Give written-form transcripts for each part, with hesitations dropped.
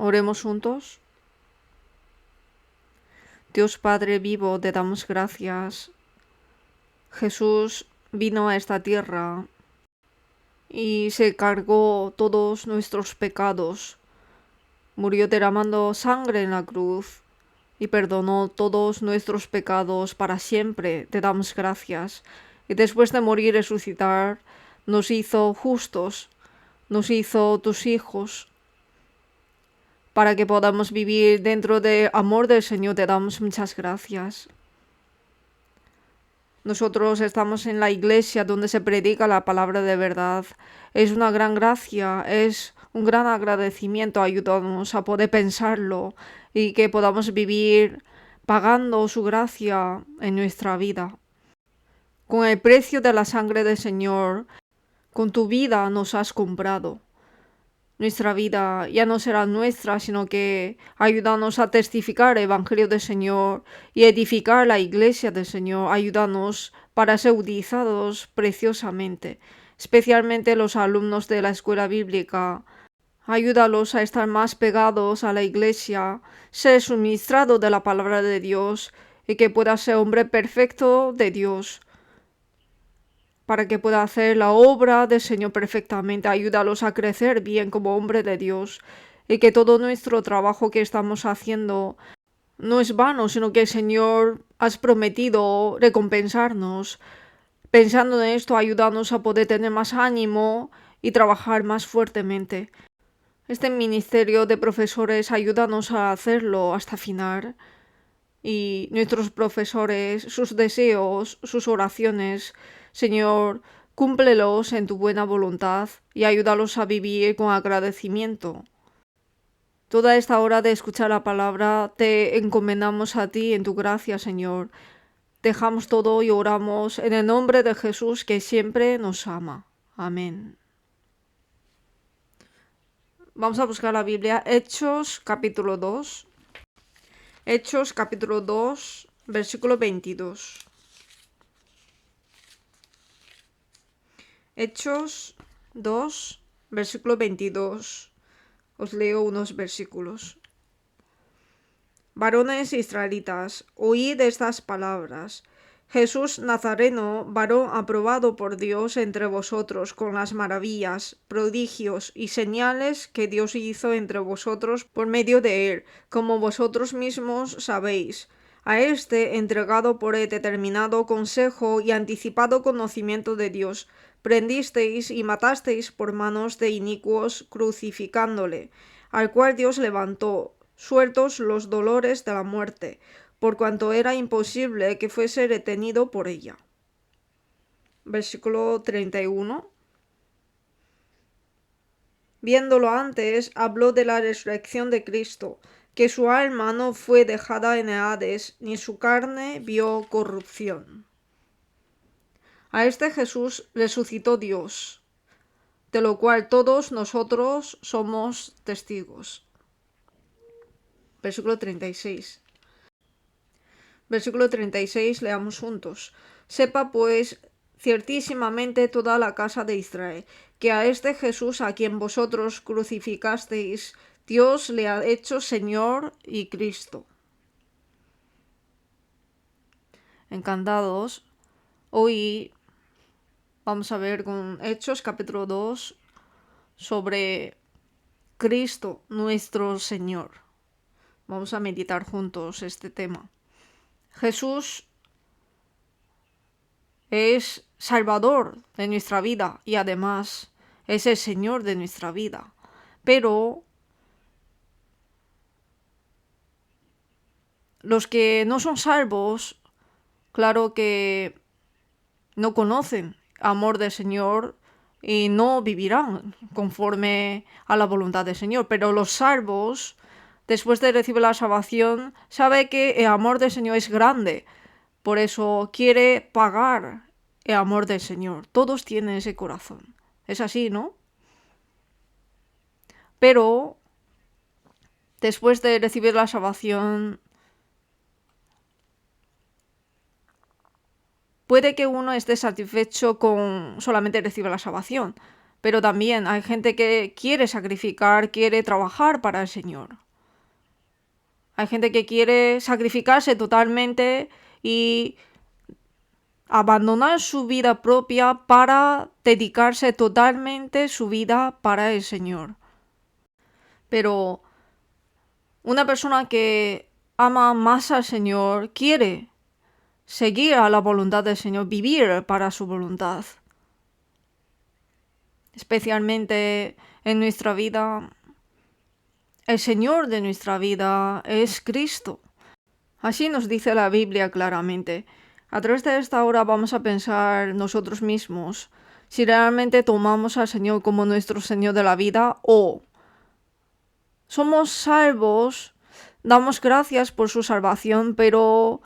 Oremos juntos. Dios Padre vivo, te damos gracias. Jesús vino a esta tierra y se cargó todos nuestros pecados. Murió derramando sangre en la cruz y perdonó todos nuestros pecados para siempre. Te damos gracias. Y después de morir y resucitar, nos hizo justos, nos hizo tus hijos. Para que podamos vivir dentro del amor del Señor, te damos muchas gracias. Nosotros estamos en la iglesia donde se predica la palabra de verdad. Es una gran gracia, es un gran agradecimiento. Ayúdanos a poder pensarlo y que podamos vivir pagando su gracia en nuestra vida. Con el precio de la sangre del Señor, con tu vida nos has comprado. Nuestra vida ya no será nuestra, sino que ayúdanos a testificar el Evangelio del Señor y edificar la iglesia del Señor. Ayúdanos para ser utilizados preciosamente, especialmente los alumnos de la escuela bíblica. Ayúdalos a estar más pegados a la iglesia, ser suministrado de la palabra de Dios y que pueda ser hombre perfecto de Dios, para que pueda hacer la obra del Señor perfectamente. Ayúdalos a crecer bien como hombre de Dios y que todo nuestro trabajo que estamos haciendo no es vano, sino que el Señor has prometido recompensarnos. Pensando en esto, ayúdanos a poder tener más ánimo y trabajar más fuertemente. Este ministerio de profesores, ayúdanos a hacerlo hasta final. Y nuestros profesores, sus deseos, sus oraciones, Señor, cúmplelos en tu buena voluntad y ayúdalos a vivir con agradecimiento. Toda esta hora de escuchar la palabra te encomendamos a ti en tu gracia, Señor. Dejamos todo y oramos en el nombre de Jesús que siempre nos ama. Amén. Vamos a buscar la Biblia, Hechos capítulo 2. Hechos capítulo 2, versículo 22. Hechos 2, versículo 22. Os leo unos versículos. Varones israelitas, oíd estas palabras. Jesús Nazareno, varón aprobado por Dios entre vosotros con las maravillas, prodigios y señales que Dios hizo entre vosotros por medio de él, como vosotros mismos sabéis. A éste, entregado por el determinado consejo y anticipado conocimiento de Dios, prendisteis y matasteis por manos de inicuos, crucificándole, al cual Dios levantó, sueltos los dolores de la muerte, por cuanto era imposible que fuese retenido por ella. Versículo 31. Viéndolo antes, habló de la resurrección de Cristo, que su alma no fue dejada en el Hades, ni su carne vio corrupción. A este Jesús resucitó Dios, de lo cual todos nosotros somos testigos. Versículo 36. Versículo 36, leamos juntos. Sepa pues ciertísimamente toda la casa de Israel, que a este Jesús a quien vosotros crucificasteis, Dios le ha hecho Señor y Cristo. Encantados. Hoy vamos a ver con Hechos capítulo 2 sobre Cristo, nuestro Señor. Vamos a meditar juntos este tema. Jesús es Salvador de nuestra vida y además es el Señor de nuestra vida. Pero los que no son salvos, claro que no conocen amor del Señor y no vivirán conforme a la voluntad del Señor. Pero los salvos, después de recibir la salvación, sabe que el amor del Señor es grande. Por eso quiere pagar el amor del Señor. Todos tienen ese corazón. Es así, ¿no? Pero después de recibir la salvación, puede que uno esté satisfecho con solamente recibir la salvación, Pero también hay gente que quiere sacrificar, quiere trabajar para el Señor. Hay gente que quiere sacrificarse totalmente y abandonar su vida propia para dedicarse totalmente su vida para el Señor. Pero una persona que ama más al Señor quiere seguir a la voluntad del Señor, vivir para su voluntad. Especialmente en nuestra vida, el Señor de nuestra vida es Cristo. Así nos dice la Biblia claramente. A través de esta hora vamos a pensar nosotros mismos si realmente tomamos al Señor como nuestro Señor de la vida o somos salvos, damos gracias por su salvación, pero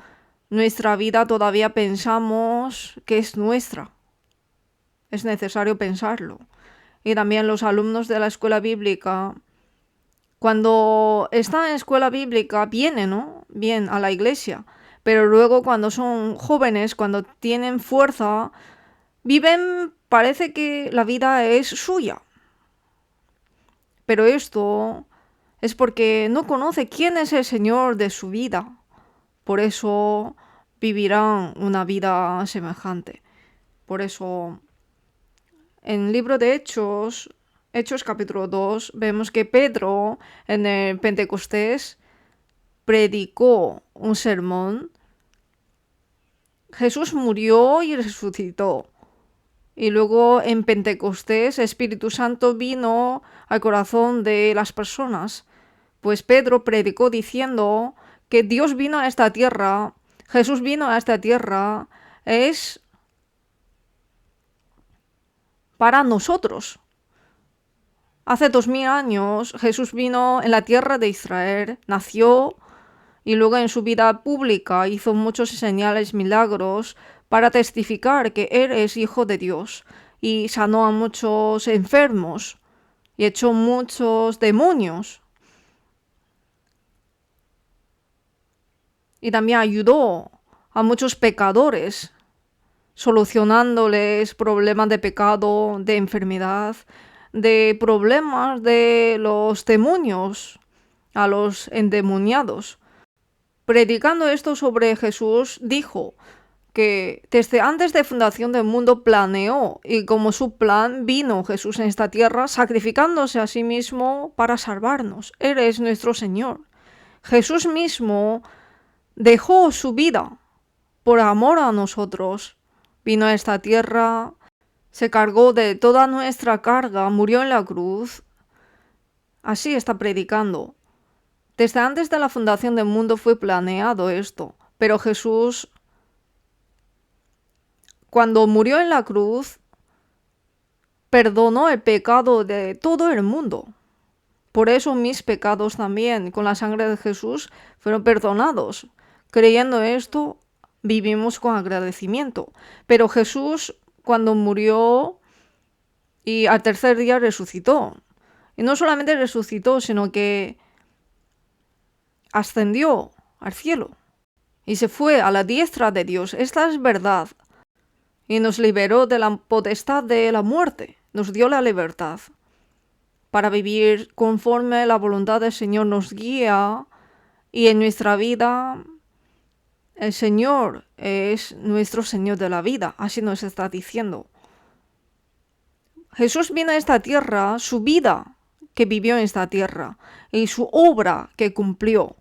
nuestra vida todavía pensamos que es nuestra. Es necesario pensarlo. Y también los alumnos de la escuela bíblica, cuando están en escuela bíblica, vienen, ¿no? Bien a la iglesia. Pero luego cuando son jóvenes, cuando tienen fuerza, viven, parece que la vida es suya. Pero esto es porque no conoce quién es el Señor de su vida. Por eso vivirán una vida semejante. Por eso, en el libro de Hechos, Hechos capítulo 2, vemos que Pedro en el Pentecostés predicó un sermón. Jesús murió y resucitó. Y luego en Pentecostés, Espíritu Santo vino al corazón de las personas. Pues Pedro predicó diciendo que Dios vino a esta tierra, Jesús vino a esta tierra, es para nosotros. Hace 2000 años Jesús vino en la tierra de Israel, nació y luego en su vida pública hizo muchos señales, milagros para testificar que Él es Hijo de Dios y sanó a muchos enfermos y echó muchos demonios. Y también ayudó a muchos pecadores, solucionándoles problemas de pecado, de enfermedad, de problemas de los demonios, a los endemoniados. Predicando esto sobre Jesús, dijo que desde antes de fundación del mundo planeó y como su plan vino Jesús en esta tierra sacrificándose a sí mismo para salvarnos. Él es nuestro Señor. Jesús mismo dejó su vida por amor a nosotros. Vino a esta tierra, se cargó de toda nuestra carga, murió en la cruz. Así está predicando. Desde antes de la fundación del mundo fue planeado esto, pero Jesús, cuando murió en la cruz, perdonó el pecado de todo el mundo. Por eso mis pecados también, con la sangre de Jesús, fueron perdonados. Creyendo esto, vivimos con agradecimiento. Pero Jesús, cuando murió y al tercer día resucitó. Y no solamente resucitó, sino que ascendió al cielo y se fue a la diestra de Dios. Esta es verdad. Y nos liberó de la potestad de la muerte. Nos dio la libertad para vivir conforme la voluntad del Señor nos guía y en nuestra vida el Señor es nuestro Señor de la vida. Así nos está diciendo. Jesús vino a esta tierra, su vida que vivió en esta tierra y su obra que cumplió.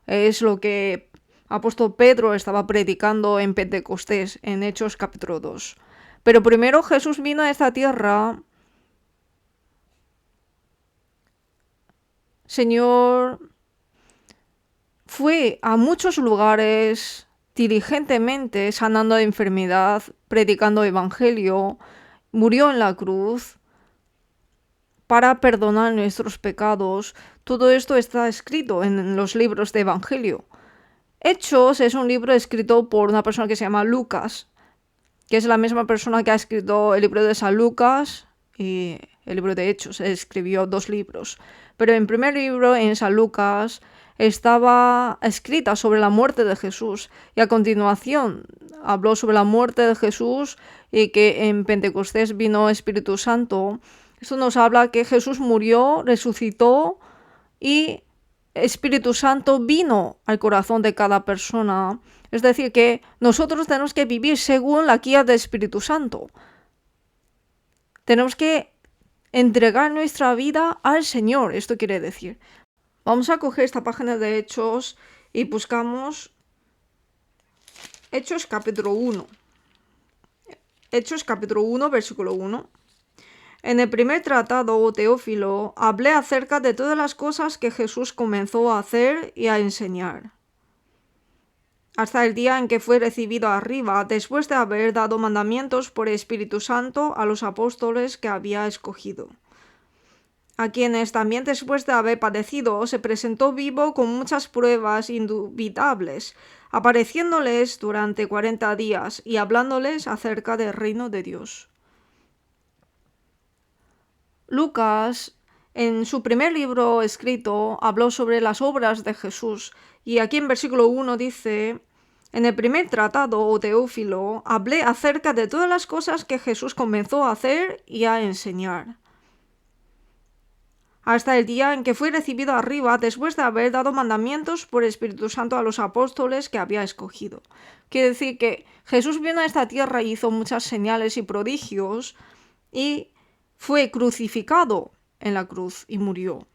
Es lo que apóstol Pedro estaba predicando en Pentecostés, en Hechos capítulo 2. Pero primero Jesús vino a esta tierra. Señor fue a muchos lugares diligentemente sanando de enfermedad, predicando evangelio, murió en la cruz para perdonar nuestros pecados. Todo esto está escrito en los libros de evangelio. Hechos es un libro escrito por una persona que se llama Lucas, que es la misma persona que ha escrito el libro de San Lucas y el libro de Hechos. Escribió 2 libros. Pero en primer libro, en San Lucas, estaba escrita sobre la muerte de Jesús. Y a continuación habló sobre la muerte de Jesús y que en Pentecostés vino Espíritu Santo Esto nos habla que Jesús murió, resucitó y Espíritu Santo vino al corazón de cada persona. Es decir, que nosotros tenemos que vivir según la guía del Espíritu Santo. Tenemos que entregar nuestra vida al Señor, esto quiere decir. Vamos a coger esta página de Hechos y buscamos Hechos capítulo 1. Hechos capítulo 1, versículo 1. En el primer tratado, oh Teófilo, hablé acerca de todas las cosas que Jesús comenzó a hacer y a enseñar, hasta el día en que fue recibido arriba, después de haber dado mandamientos por el Espíritu Santo a los apóstoles que había escogido, a quienes también después de haber padecido se presentó vivo con muchas pruebas indubitables, apareciéndoles durante 40 días y hablándoles acerca del reino de Dios. Lucas, en su primer libro escrito, habló sobre las obras de Jesús, y aquí en versículo 1 dice: en el primer tratado, oh Teófilo, hablé acerca de todas las cosas que Jesús comenzó a hacer y a enseñar, hasta el día en que fue recibido arriba, después de haber dado mandamientos por el Espíritu Santo a los apóstoles que había escogido. Quiere decir que Jesús vino a esta tierra y hizo muchas señales y prodigios, y fue crucificado en la cruz y murió.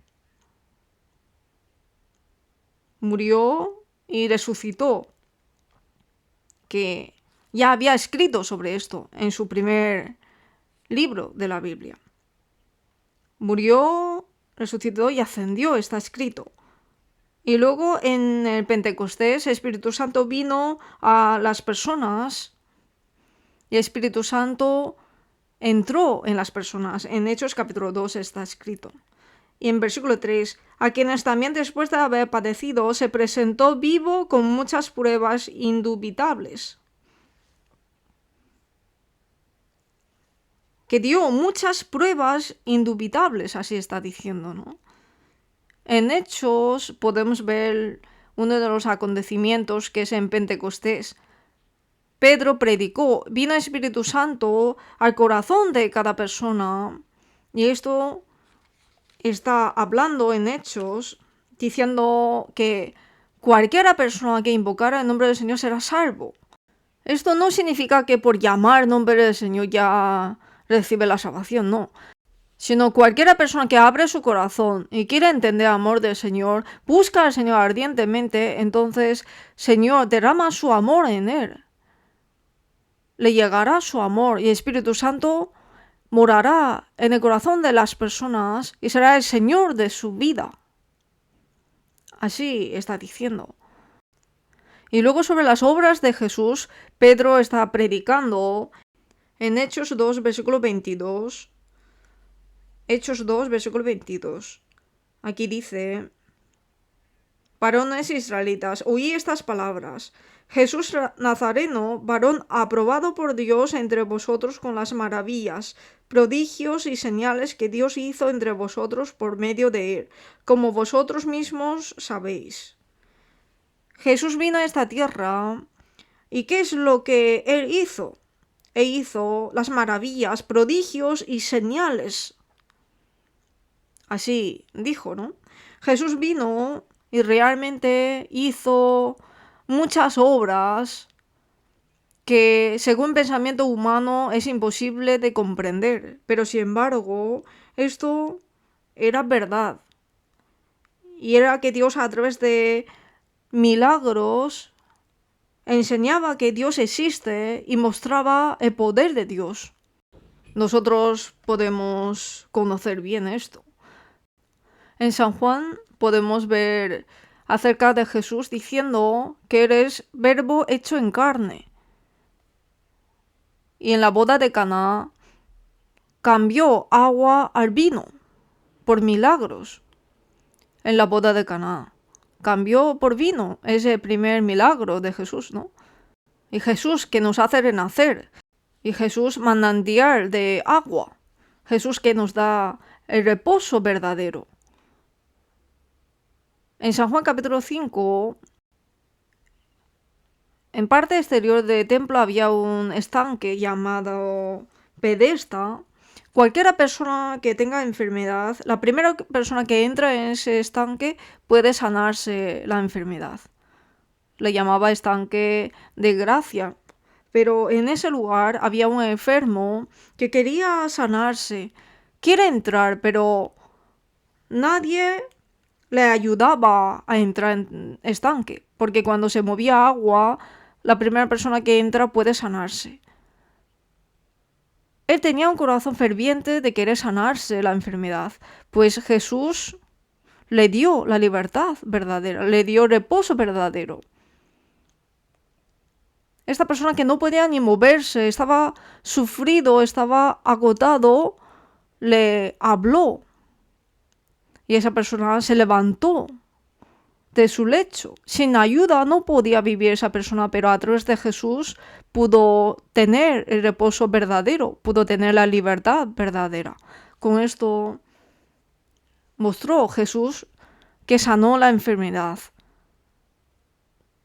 Murió y resucitó, que ya había escrito sobre esto en su primer libro de la Biblia. Murió, resucitó y ascendió, está escrito. Y luego en el Pentecostés, el Espíritu Santo vino a las personas y el Espíritu Santo entró en las personas. En Hechos capítulo 2 está escrito. Y en versículo 3, a quienes también después de haber padecido se presentó vivo con muchas pruebas indubitables. Que dio muchas pruebas indubitables, así está diciendo, ¿no? En Hechos podemos ver uno de los acontecimientos que es en Pentecostés. Pedro predicó, vino el Espíritu Santo al corazón de cada persona, y esto está hablando en Hechos, diciendo que cualquiera persona que invocara el nombre del Señor será salvo. Esto no significa que por llamar el nombre del Señor ya recibe la salvación, no. Sino cualquiera persona que abre su corazón y quiere entender el amor del Señor, busca al Señor ardientemente, entonces Señor derrama su amor en él. Le llegará su amor y el Espíritu Santo morará en el corazón de las personas y será el Señor de su vida. Así está diciendo. Y luego sobre las obras de Jesús, Pedro está predicando en Hechos 2, versículo 22. Hechos 2, versículo 22. Aquí dice: varones israelitas, oí estas palabras. Jesús Nazareno, varón aprobado por Dios entre vosotros con las maravillas, prodigios y señales que Dios hizo entre vosotros por medio de él, como vosotros mismos sabéis. Jesús vino a esta tierra, ¿y qué es lo que él hizo? Él hizo las maravillas, prodigios y señales. Así dijo, ¿no? Jesús vino y realmente hizo muchas obras que según pensamiento humano es imposible de comprender, pero sin embargo esto era verdad, y era que Dios a través de milagros enseñaba que Dios existe y mostraba el poder de Dios. Nosotros podemos conocer bien esto. En San Juan podemos ver acerca de Jesús diciendo que eres verbo hecho en carne. Y en la boda de Caná cambió agua al vino por milagros. En la boda de Caná cambió por vino, es el primer milagro de Jesús, ¿no? Y Jesús que nos hace renacer, y Jesús manantial de agua, Jesús que nos da el reposo verdadero. En San Juan capítulo 5, en parte exterior del templo había un estanque llamado Pedesta, Cualquiera persona que tenga enfermedad, la primera persona que entra en ese estanque puede sanarse la enfermedad. Le llamaba estanque de gracia. Pero en ese lugar había un enfermo que quería sanarse. Quiere entrar, pero nadie le ayudaba a entrar en estanque. Porque cuando se movía agua, la primera persona que entra puede sanarse. Él tenía un corazón ferviente de querer sanarse la enfermedad, pues Jesús le dio la libertad verdadera, le dio reposo verdadero. Esta persona que no podía ni moverse, estaba sufrido, estaba agotado, le habló. Y esa persona se levantó de su lecho. Sin ayuda no podía vivir esa persona, pero a través de Jesús pudo tener el reposo verdadero, pudo tener la libertad verdadera. Con esto mostró Jesús que sanó la enfermedad.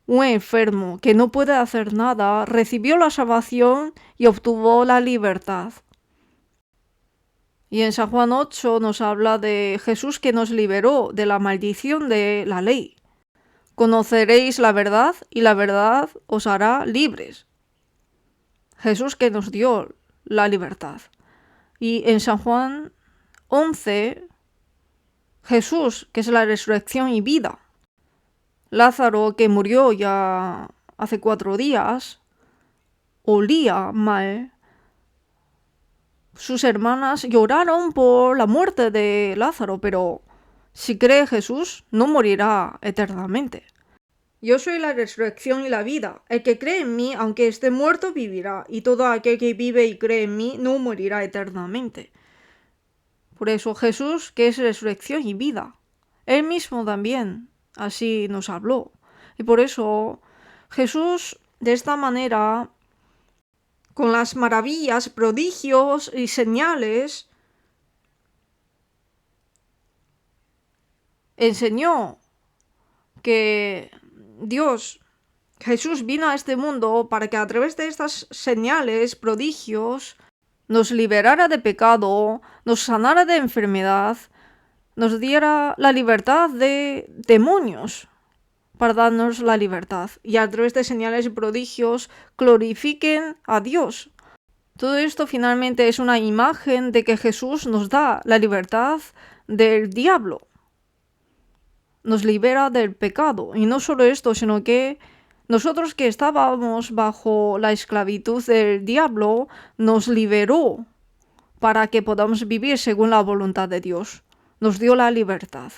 Un enfermo que no puede hacer nada recibió la salvación y obtuvo la libertad. Y en San Juan 8 nos habla de Jesús que nos liberó de la maldición de la ley. Conoceréis la verdad y la verdad os hará libres. Jesús que nos dio la libertad. Y en San Juan 11, Jesús que es la resurrección y vida. Lázaro que murió ya hace 4 días, olía mal. Sus hermanas lloraron por la muerte de Lázaro, pero si cree Jesús, no morirá eternamente. Yo soy la resurrección y la vida. El que cree en mí, aunque esté muerto, vivirá. Y todo aquel que vive y cree en mí, no morirá eternamente. Por eso Jesús, que es resurrección y vida. Él mismo también así nos habló. Y por eso Jesús, de esta manera, con las maravillas, prodigios y señales, enseñó que Jesús vino a este mundo para que a través de estas señales, prodigios, nos liberara de pecado, nos sanara de enfermedad, nos diera la libertad de demonios para darnos la libertad. Y a través de señales y prodigios glorifiquen a Dios. Todo esto finalmente es una imagen de que Jesús nos da la libertad del diablo. Nos libera del pecado. Y no solo esto, sino que nosotros que estábamos bajo la esclavitud del diablo, nos liberó para que podamos vivir según la voluntad de Dios. Nos dio la libertad.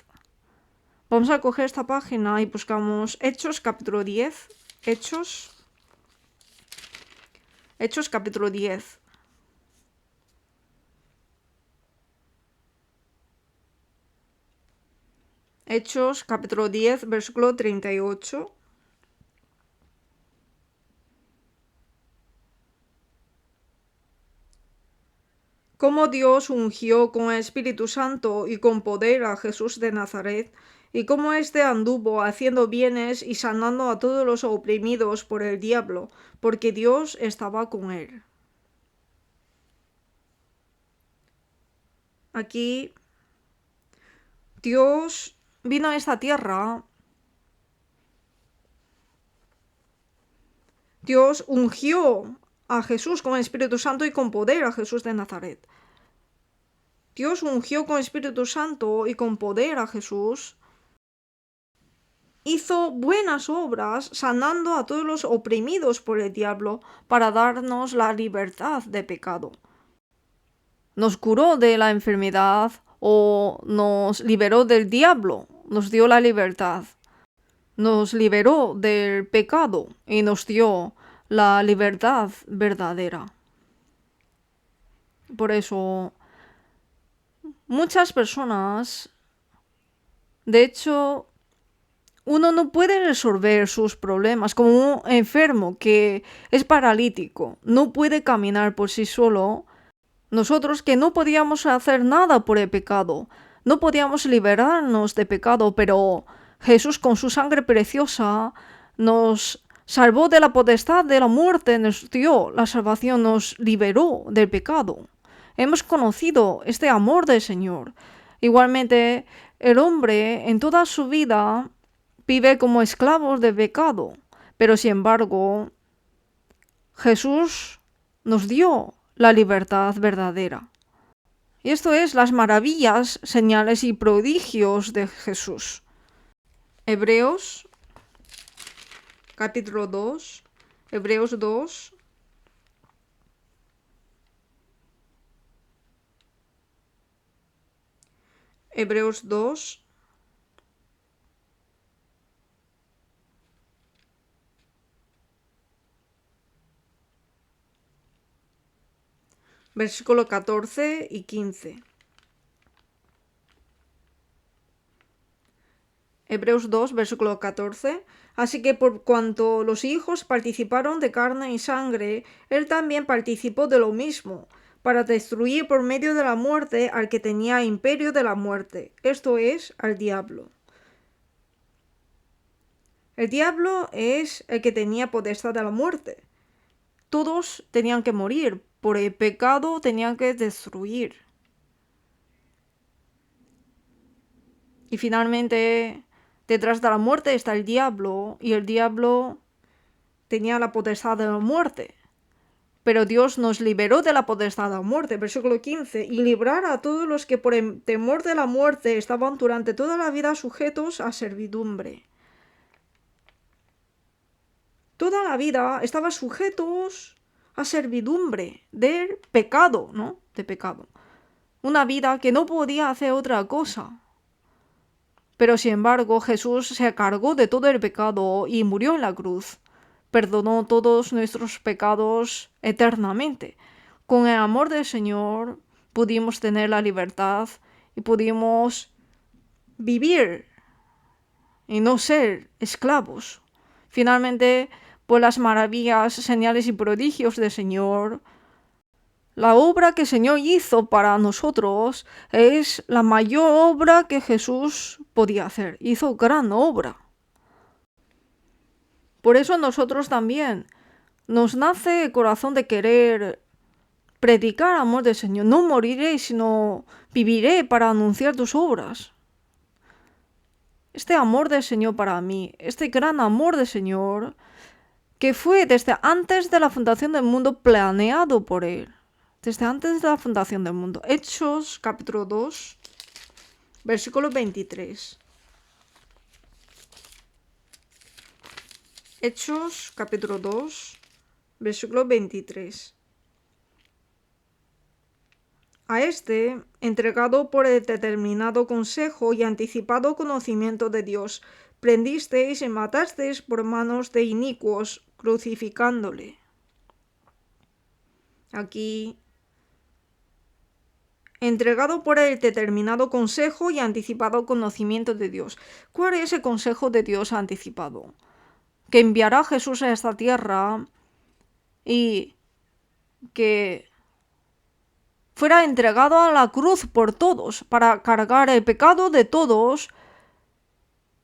Vamos a coger esta página y buscamos Hechos capítulo 10. Hechos capítulo 10. Hechos capítulo 10, versículo 38. Cómo Dios ungió con el Espíritu Santo y con poder a Jesús de Nazaret, y cómo éste anduvo haciendo bienes y sanando a todos los oprimidos por el diablo, porque Dios estaba con él. Aquí Dios vino a esta tierra. Dios ungió a Jesús con el Espíritu Santo y con poder a Jesús de Nazaret. Dios ungió con el Espíritu Santo y con poder a Jesús. Hizo buenas obras sanando a todos los oprimidos por el diablo para darnos la libertad de pecado. Nos curó de la enfermedad o nos liberó del diablo, nos dio la libertad. Nos liberó del pecado y nos dio la libertad verdadera. Por eso, muchas personas, de hecho, uno no puede resolver sus problemas, como un enfermo que es paralítico, no puede caminar por sí solo. Nosotros que no podíamos hacer nada por el pecado, no podíamos liberarnos de pecado, pero Jesús con su sangre preciosa nos salvó de la potestad de la muerte, nos dio la salvación, nos liberó del pecado. hemos conocido este amor del Señor. Igualmente, el hombre en toda su vida vive como esclavos de pecado, pero sin embargo, Jesús nos dio la libertad verdadera. Y esto es las maravillas, señales y prodigios de Jesús. Hebreos, capítulo 2, Hebreos 2, Hebreos 2, versículo 14 y 15. Hebreos 2, versículo 14. Así que por cuanto los hijos participaron de carne y sangre, él también participó de lo mismo, para destruir por medio de la muerte al que tenía imperio de la muerte, esto es, al diablo. El diablo es el que tenía potestad de la muerte. Todos tenían que morir, por el pecado tenían que destruir. Y finalmente, detrás de la muerte está el diablo, y el diablo tenía la potestad de la muerte. Pero Dios nos liberó de la potestad de la muerte, versículo 15, y librar a todos los que por el temor de la muerte estaban durante toda la vida sujetos a servidumbre. Toda la vida estaban sujetos a servidumbre del pecado, ¿no? De pecado. Una vida que no podía hacer otra cosa. Pero sin embargo, Jesús se cargó de todo el pecado y murió en la cruz. Perdonó todos nuestros pecados eternamente. Con el amor del Señor pudimos tener la libertad y pudimos vivir y no ser esclavos. Finalmente, por las maravillas, señales y prodigios del Señor, la obra que el Señor hizo para nosotros es la mayor obra que Jesús podía hacer. Hizo gran obra. Por eso nosotros también nos nace el corazón de querer predicar amor del Señor. No moriré, sino viviré para anunciar tus obras. Este amor del Señor para mí, este gran amor del Señor, que fue desde antes de la fundación del mundo planeado por Él. Desde antes de la fundación del mundo. Hechos, capítulo 2, versículo 23. Hechos, capítulo 2, versículo 23. A este, entregado por el determinado consejo y anticipado conocimiento de Dios, prendisteis y matasteis por manos de inicuos, crucificándole. Aquí, entregado por el determinado consejo y anticipado conocimiento de Dios. ¿Cuál es el consejo de Dios anticipado? Que enviará a Jesús a esta tierra y que fuera entregado a la cruz por todos, para cargar el pecado de todos,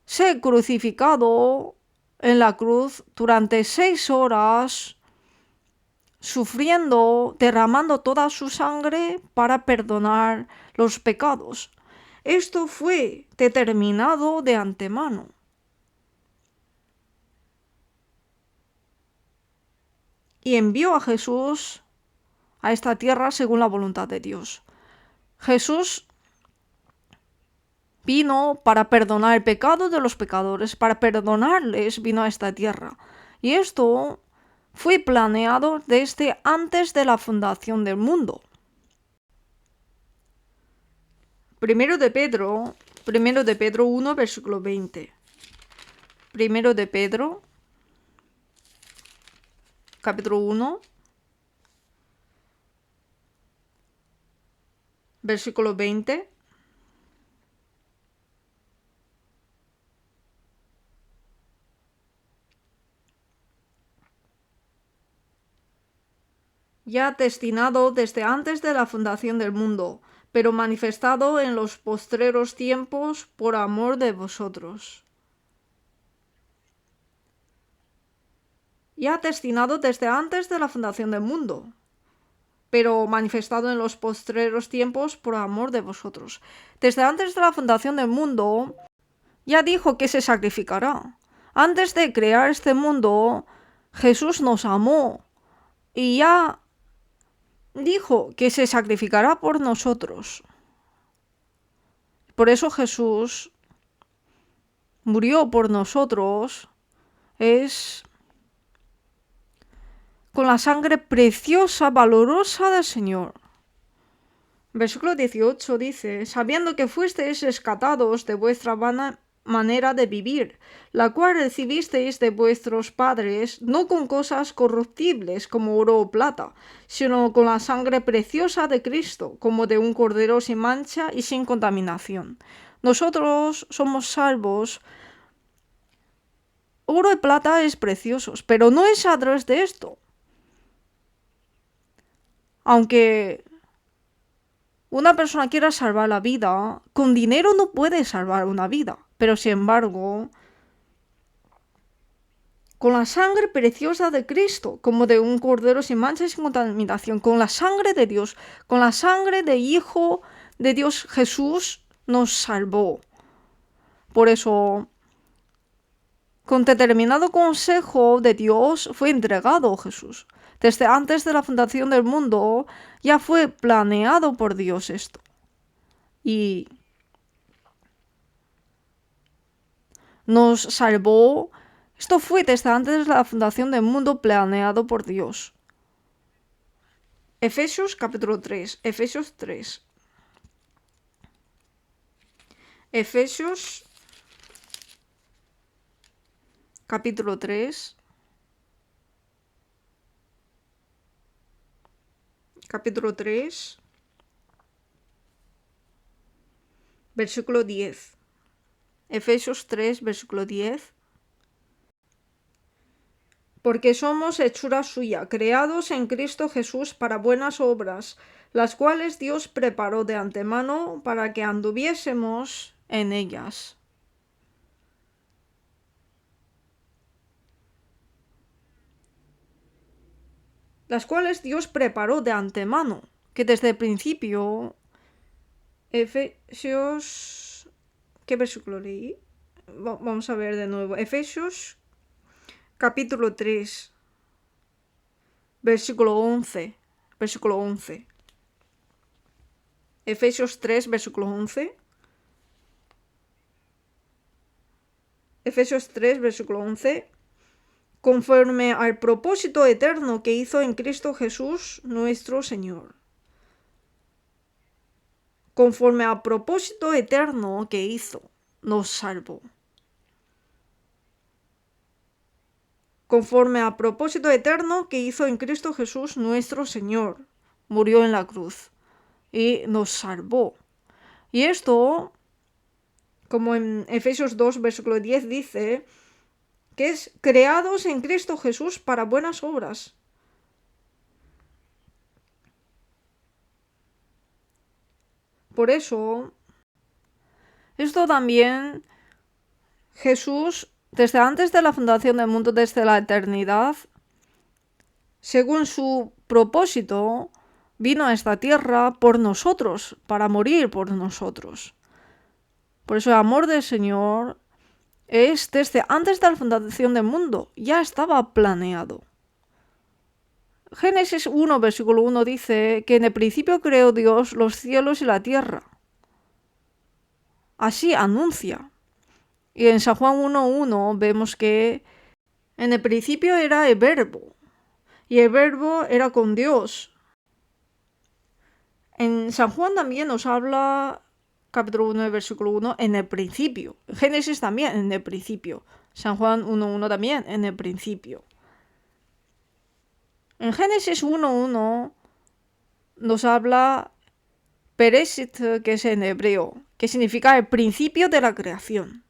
ser crucificado en la cruz durante 6 horas, sufriendo, derramando toda su sangre para perdonar los pecados. Esto fue determinado de antemano. Y envió a Jesús a esta tierra según la voluntad de Dios. Jesús vino para perdonar el pecado de los pecadores, para perdonarles vino a esta tierra. Y esto fue planeado desde antes de la fundación del mundo. Primero de Pedro 1, versículo 20. Primero de Pedro, capítulo 1, versículo 20. Ya destinado desde antes de la fundación del mundo, pero manifestado en los postreros tiempos por amor de vosotros. Ya destinado desde antes de la fundación del mundo. pero manifestado en los postreros tiempos por amor de vosotros. Desde antes de la fundación del mundo, ya dijo que se sacrificará. Antes de crear este mundo, Jesús nos amó y ya dijo que se sacrificará por nosotros. Por eso Jesús murió por nosotros, es con la sangre preciosa, valorosa del Señor. Versículo 18 dice, sabiendo que fuisteis rescatados de vuestra vana manera de vivir, la cual recibisteis de vuestros padres, no con cosas corruptibles como oro o plata, sino con la sangre preciosa de Cristo, como de un cordero sin mancha y sin contaminación. Nosotros somos salvos. Oro y plata es preciosos, pero no es a través de esto. Aunque una persona quiera salvar la vida, con dinero no puede salvar una vida. Pero sin embargo, con la sangre preciosa de Cristo, como de un cordero sin mancha y sin contaminación, con la sangre de Dios, con la sangre del Hijo de Dios, Jesús nos salvó. Por eso, con determinado consejo de Dios fue entregado Jesús. Desde antes de la fundación del mundo ya fue planeado por Dios esto. Y nos salvó. Esto fue desde antes de la fundación del mundo planeado por Dios. Efesios capítulo 3. Efesios 3. Efesios capítulo 3. Capítulo 3. Versículo 10. Efesios 3, versículo 10. Porque somos hechura suya, creados en Cristo Jesús para buenas obras, las cuales Dios preparó de antemano para que anduviésemos en ellas. Las cuales Dios preparó de antemano, que desde el principio, Efesios, ¿qué versículo leí? Vamos a ver de nuevo, Efesios capítulo 3, versículo 11, versículo 11. Efesios 3, versículo 11. Efesios 3, versículo 11. Conforme al propósito eterno que hizo en Cristo Jesús, nuestro Señor. Conforme al propósito eterno que hizo, nos salvó. Conforme al propósito eterno que hizo en Cristo Jesús, nuestro Señor. Murió en la cruz y nos salvó. Y esto, como en Efesios 2, versículo 10 dice, que es creados en Cristo Jesús para buenas obras. Por eso, esto también Jesús, desde antes de la fundación del mundo, desde la eternidad, según su propósito, vino a esta tierra por nosotros, para morir por nosotros. Por eso el amor del Señor es desde antes de la fundación del mundo, ya estaba planeado. Génesis 1, versículo 1 dice que en el principio creó Dios los cielos y la tierra. Así anuncia. Y en San Juan 1:1 vemos que en el principio era el Verbo, y el Verbo era con Dios. En San Juan también nos habla, capítulo 1, versículo 1, en el principio. Génesis también, en el principio. San Juan 1:1 también, en el principio. En Génesis 1:1 nos habla Bereshit, que es en hebreo, que significa el principio de la creación.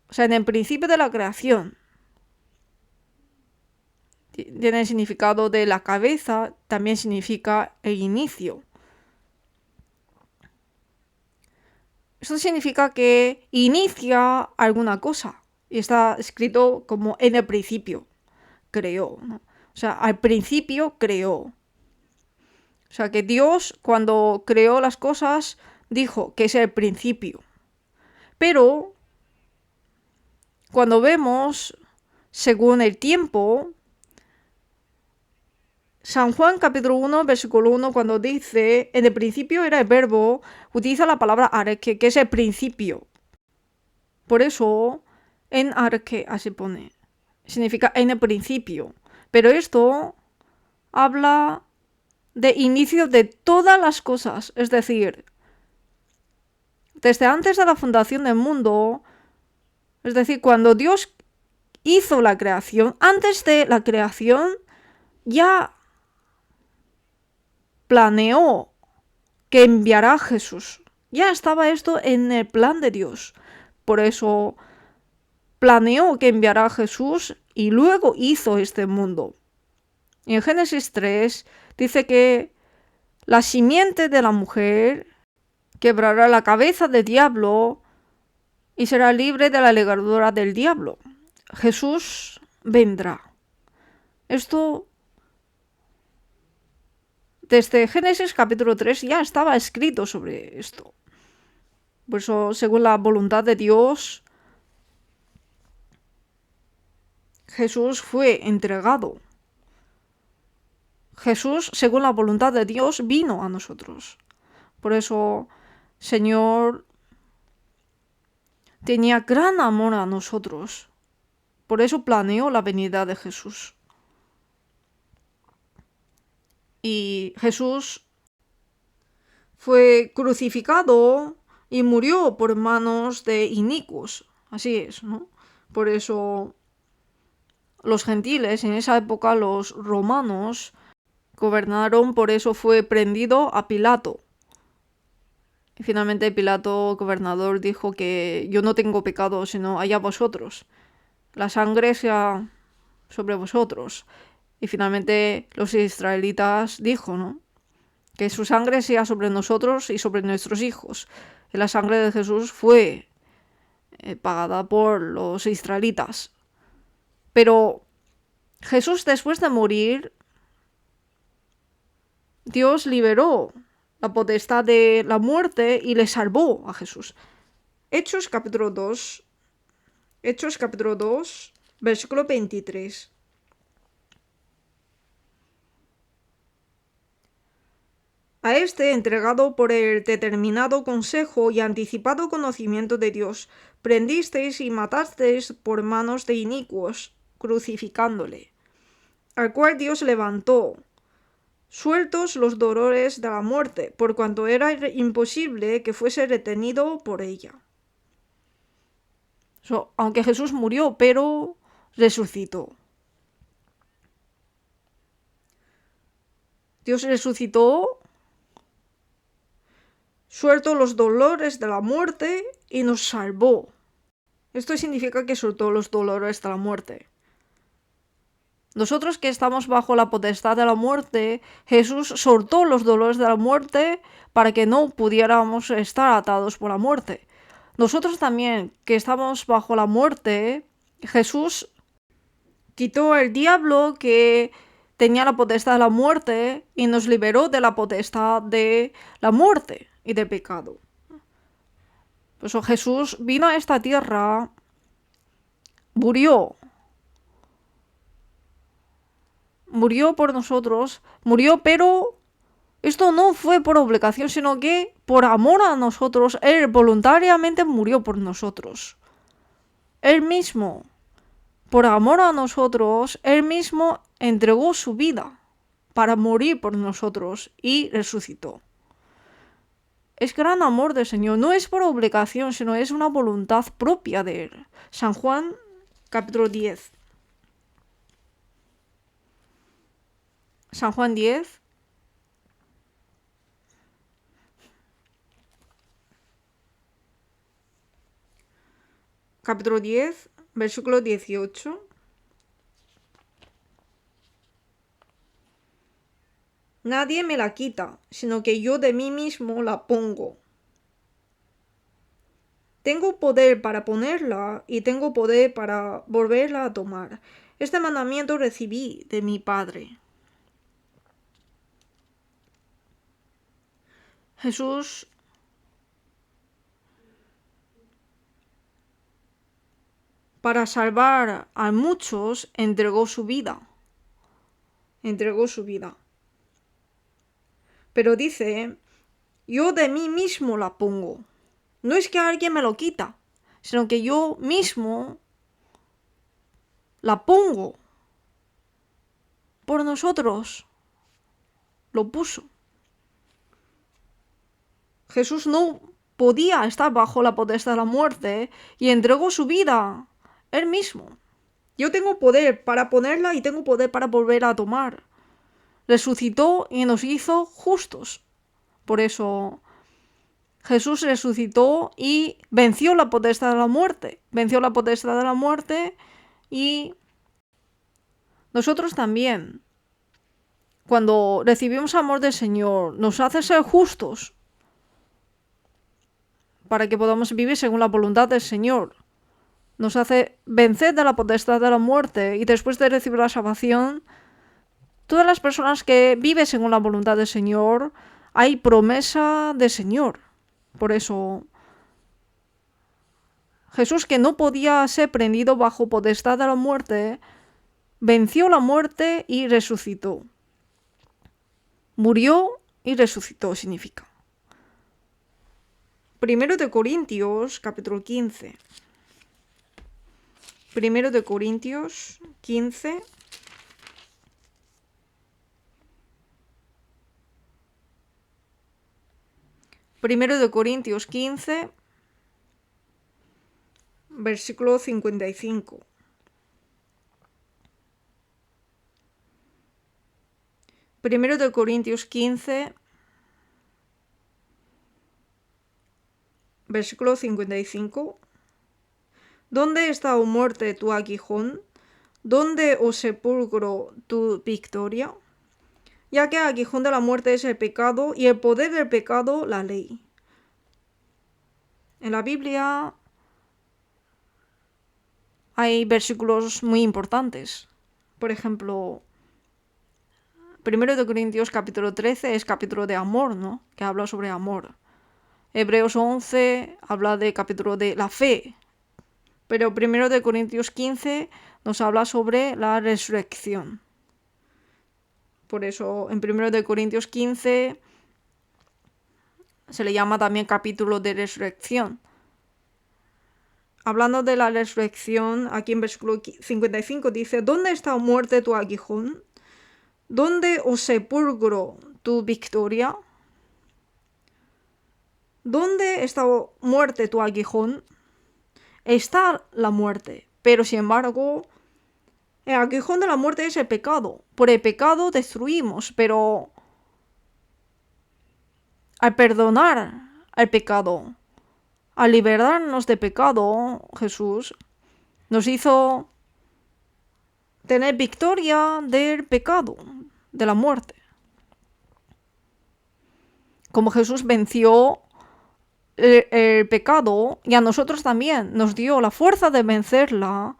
O sea, en el principio de la creación. Tiene el significado de la cabeza, también significa el inicio. Esto significa que inicia alguna cosa. Y está escrito como en el principio. Creó, ¿no? O sea, al principio creó. O sea que Dios, cuando creó las cosas, dijo que es el principio. Pero cuando vemos, según el tiempo, San Juan capítulo 1, versículo 1, cuando dice, en el principio era el verbo, utiliza la palabra arque, que es el principio. Por eso, en arque, así pone, significa en el principio. Pero esto habla de inicio de todas las cosas, es decir, desde antes de la fundación del mundo, es decir, cuando Dios hizo la creación, antes de la creación, ya planeó que enviará a Jesús. Ya estaba esto en el plan de Dios. Por eso planeó que enviará a Jesús y luego hizo este mundo. Y en Génesis 3 dice que la simiente de la mujer quebrará la cabeza del diablo y será libre de la ligadura del diablo. Jesús vendrá. Esto desde Génesis capítulo 3 ya estaba escrito sobre esto. Por eso, según la voluntad de Dios, Jesús fue entregado. Jesús, según la voluntad de Dios, vino a nosotros. Por eso, Señor tenía gran amor a nosotros. Por eso planeó la venida de Jesús. Y Jesús fue crucificado y murió por manos de inicuos. Así es, ¿no? Por eso los gentiles, en esa época los romanos, gobernaron, por eso fue prendido a Pilato. Y finalmente Pilato, gobernador, dijo que yo no tengo pecado, sino allá vosotros. La sangre sea sobre vosotros. Y finalmente los israelitas dijo, ¿no? Que su sangre sea sobre nosotros y sobre nuestros hijos. Y la sangre de Jesús fue pagada por los israelitas. Pero Jesús, después de morir, Dios liberó la potestad de la muerte y le salvó a Jesús. Hechos capítulo 2, versículo 23. A este, entregado por el determinado consejo y anticipado conocimiento de Dios, prendisteis y matasteis por manos de inicuos, crucificándole, al cual Dios levantó, sueltos los dolores de la muerte, por cuanto era imposible que fuese retenido por ella. Aunque Jesús murió, pero resucitó. Dios resucitó, suelto los dolores de la muerte y nos salvó. Esto significa que soltó los dolores de la muerte. Nosotros que estamos bajo la potestad de la muerte, Jesús soltó los dolores de la muerte para que no pudiéramos estar atados por la muerte. Nosotros también que estamos bajo la muerte, Jesús quitó el diablo que tenía la potestad de la muerte y nos liberó de la potestad de la muerte y del pecado. Por eso Jesús vino a esta tierra, murió por nosotros, murió, pero esto no fue por obligación, sino que por amor a nosotros, Él voluntariamente murió por nosotros. Él mismo, por amor a nosotros, Él mismo entregó su vida para morir por nosotros y resucitó. Es gran amor del Señor, no es por obligación, sino es una voluntad propia de Él. San Juan, capítulo 10. San Juan 10. Capítulo 10, versículo 18. Nadie me la quita, sino que yo de mí mismo la pongo. Tengo poder para ponerla y tengo poder para volverla a tomar. Este mandamiento recibí de mi Padre. Jesús para salvar a muchos entregó su vida. Entregó su vida. Pero dice, yo de mí mismo la pongo. No es que alguien me lo quita, sino que yo mismo la pongo. Por nosotros lo puso. Jesús no podía estar bajo la potestad de la muerte y entregó su vida él mismo. Yo tengo poder para ponerla y tengo poder para volver a tomar. Resucitó y nos hizo justos. Por eso Jesús resucitó y venció la potestad de la muerte. Venció la potestad de la muerte y nosotros también. Cuando recibimos amor del Señor, nos hace ser justos para que podamos vivir según la voluntad del Señor. Nos hace vencer de la potestad de la muerte y después de recibir la salvación, todas las personas que viven según la voluntad del Señor, hay promesa del Señor. Por eso, Jesús, que no podía ser prendido bajo potestad de la muerte, venció la muerte y resucitó. Murió y resucitó significa. 1 de Corintios, capítulo 15. 1 de Corintios 15. Primero de Corintios 15, versículo 55. Primero de Corintios 15, versículo 55. ¿Dónde está, oh muerte, tu aguijón? ¿Dónde, oh sepulcro, tu victoria? Ya que el aguijón de la muerte es el pecado y el poder del pecado la ley. En la Biblia hay versículos muy importantes. Por ejemplo, 1 de Corintios capítulo 13 es capítulo de amor, ¿no? Que habla sobre amor. Hebreos 11 habla de capítulo de la fe. Pero 1 de Corintios 15 nos habla sobre la resurrección. Por eso en 1 de Corintios 15 se le llama también capítulo de resurrección. Hablando de la resurrección, aquí en versículo 55 dice, ¿dónde está, oh muerte, tu aguijón? ¿Dónde, oh sepulcro, tu victoria? ¿Dónde está, oh muerte, tu aguijón? Está la muerte, pero sin embargo, el aguijón de la muerte es el pecado. Por el pecado destruimos, pero al perdonar al pecado, al liberarnos de pecado, Jesús nos hizo tener victoria del pecado, de la muerte. Como Jesús venció el pecado, y a nosotros también nos dio la fuerza de vencerla,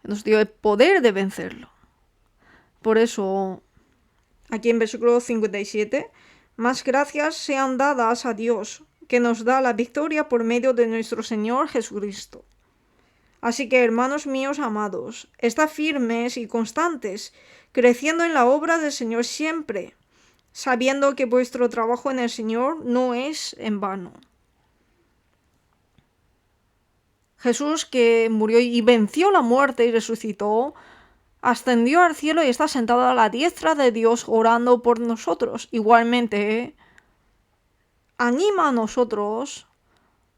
nos dio el poder de vencerlo. Por eso, aquí en versículo 57, más gracias sean dadas a Dios, que nos da la victoria por medio de nuestro Señor Jesucristo. Así que, hermanos míos amados, estad firmes y constantes, creciendo en la obra del Señor siempre, sabiendo que vuestro trabajo en el Señor no es en vano. Jesús, que murió y venció la muerte y resucitó, ascendió al cielo y está sentado a la diestra de Dios orando por nosotros. Igualmente, anima a nosotros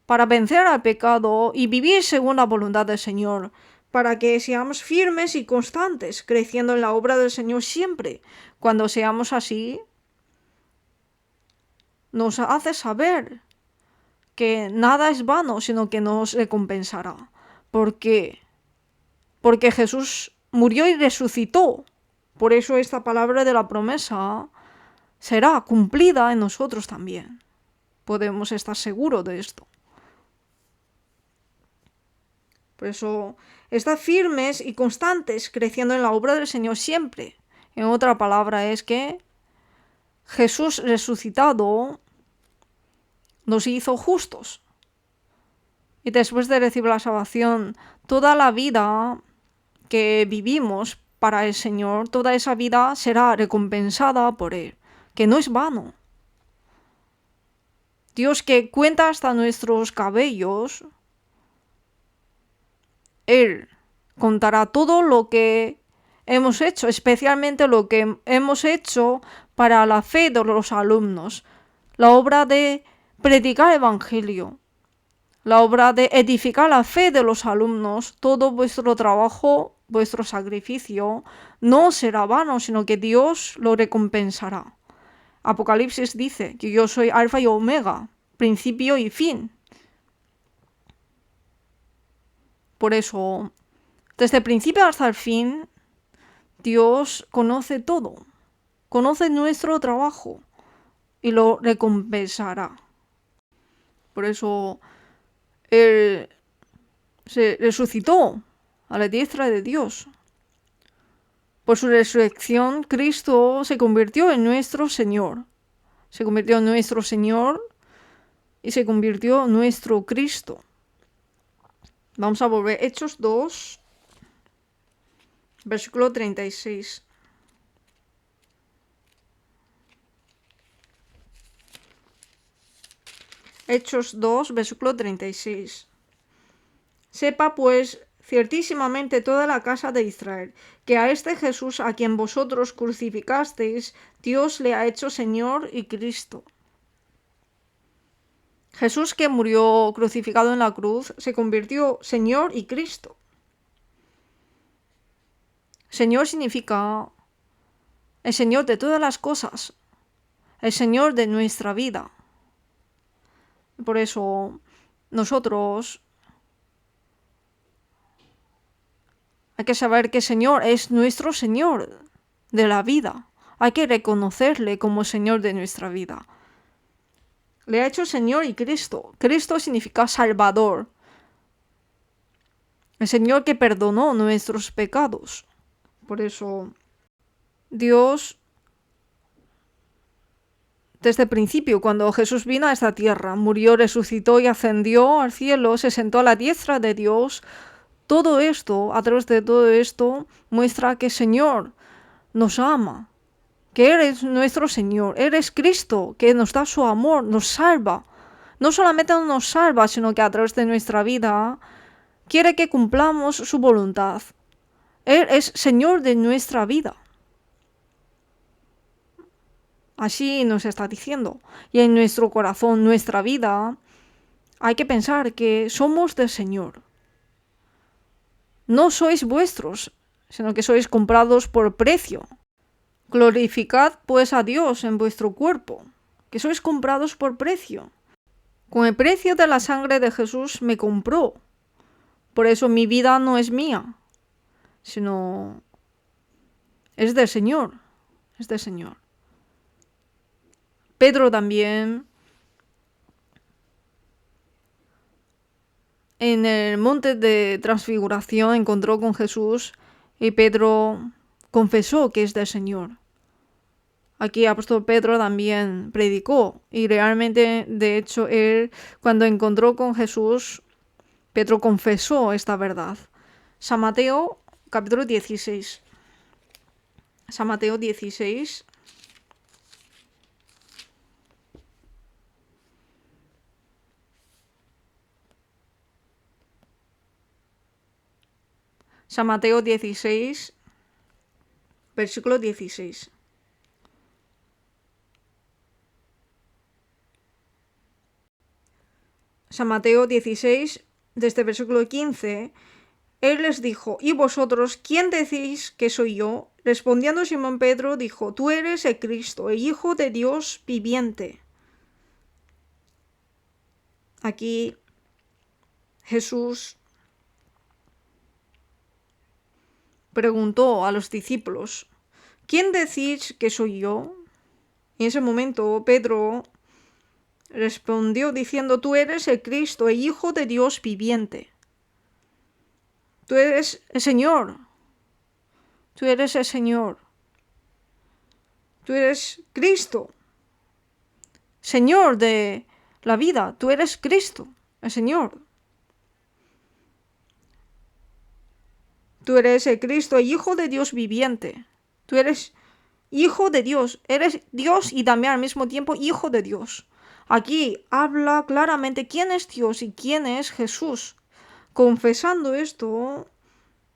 para vencer al pecado y vivir según la voluntad del Señor, para que seamos firmes y constantes, creciendo en la obra del Señor siempre. Cuando seamos así, nos hace saber que nada es vano, sino que nos recompensará. ¿Por qué? Porque Jesús murió y resucitó. Por eso esta palabra de la promesa será cumplida en nosotros también. Podemos estar seguros de esto. Por eso, estad firmes y constantes, creciendo en la obra del Señor siempre. En otra palabra es que Jesús resucitado nos hizo justos. Y después de recibir la salvación, toda la vida que vivimos para el Señor, toda esa vida será recompensada por Él, que no es vano. Dios, que cuenta hasta nuestros cabellos, Él contará todo lo que hemos hecho, especialmente lo que hemos hecho para la fe de los alumnos, la obra de predicar el Evangelio, la obra de edificar la fe de los alumnos. Todo vuestro trabajo, vuestro sacrificio, no será vano, sino que Dios lo recompensará. Apocalipsis dice que yo soy Alfa y Omega, principio y fin. Por eso, desde el principio hasta el fin, Dios conoce todo, conoce nuestro trabajo y lo recompensará. Por eso, Él se resucitó a la diestra de Dios. Por su resurrección, Cristo se convirtió en nuestro Señor. Se convirtió en nuestro Señor y se convirtió en nuestro Cristo. Vamos a volver Hechos 2, versículo 36. Hechos 2, versículo 36. Sepa pues ciertísimamente toda la casa de Israel, que a este Jesús a quien vosotros crucificasteis, Dios le ha hecho Señor y Cristo. Jesús, que murió crucificado en la cruz, se convirtió Señor y Cristo. Señor significa el Señor de todas las cosas, el Señor de nuestra vida. Por eso nosotros hay que saber que el Señor es nuestro Señor de la vida. Hay que reconocerle como Señor de nuestra vida. Le ha hecho Señor y Cristo. Cristo significa Salvador. El Señor que perdonó nuestros pecados. Por eso Dios, desde el principio, cuando Jesús vino a esta tierra, murió, resucitó y ascendió al cielo, se sentó a la diestra de Dios. Todo esto, a través de todo esto, muestra que el Señor nos ama, que Él es nuestro Señor, Él es Cristo, que nos da su amor, nos salva. No solamente nos salva, sino que a través de nuestra vida quiere que cumplamos su voluntad. Él es Señor de nuestra vida. Así nos está diciendo. Y en nuestro corazón, nuestra vida, hay que pensar que somos del Señor. No sois vuestros, sino que sois comprados por precio. Glorificad pues a Dios en vuestro cuerpo, que sois comprados por precio. Con el precio de la sangre de Jesús me compró. Por eso mi vida no es mía, sino es del Señor, es del Señor. Pedro también, en el monte de transfiguración, encontró con Jesús y Pedro confesó que es del Señor. Aquí el apóstol Pedro también predicó y realmente, de hecho, él cuando encontró con Jesús, Pedro confesó esta verdad. San Mateo, capítulo 16. San Mateo 16. San Mateo 16, versículo 16. San Mateo 16, desde el versículo 15, Él les dijo: ¿Y vosotros quién decís que soy yo? Respondiendo Simón Pedro dijo: Tú eres el Cristo, el Hijo de Dios viviente. Aquí Jesús preguntó a los discípulos: ¿Quién decís que soy yo? Y en ese momento Pedro respondió diciendo: Tú eres el Cristo, el Hijo de Dios viviente. Tú eres el Señor. Tú eres el Señor. Tú eres Cristo, Señor de la vida. Tú eres Cristo, el Señor. Tú eres el Cristo, el Hijo de Dios viviente. Tú eres Hijo de Dios. Eres Dios y también al mismo tiempo Hijo de Dios. Aquí habla claramente quién es Dios y quién es Jesús. Confesando esto,